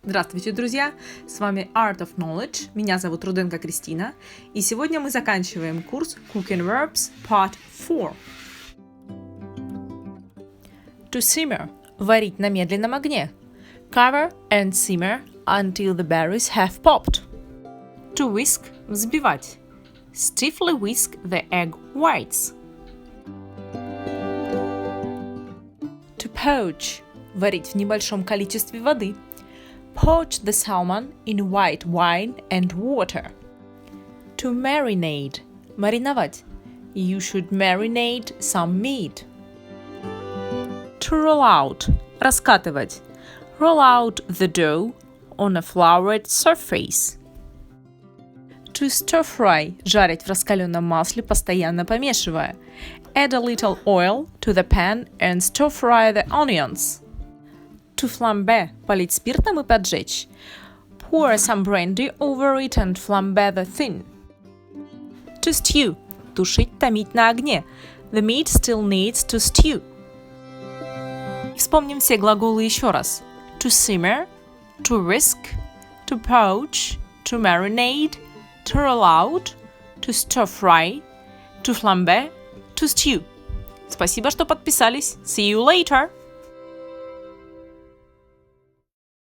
Здравствуйте, друзья! С вами Art of Knowledge. Меня зовут Руденко Кристина. И сегодня мы заканчиваем курс Cooking Verbs Part 4. To simmer – варить на медленном огне. Cover and simmer until the berries have popped. To whisk – взбивать. Stiffly whisk the egg whites. To poach – варить в небольшом количестве воды. Poach the salmon in white wine and water. To marinate – мариновать. You should marinate some meat. To roll out – раскатывать. Roll out the dough on a floured surface. To stir fry – жарить в раскаленном масле, постоянно помешивая. Add a little oil to the pan and stir fry the onions. To flambe – полить спиртом и поджечь. Pour some brandy over it and flambe the thin. To stew – тушить, томить на огне. The meat still needs to stew. Вспомним все глаголы еще раз. To simmer, to whisk, to poach, to marinate, to roll out, to stir fry, to flambe, to stew. Спасибо, что подписались. See you later!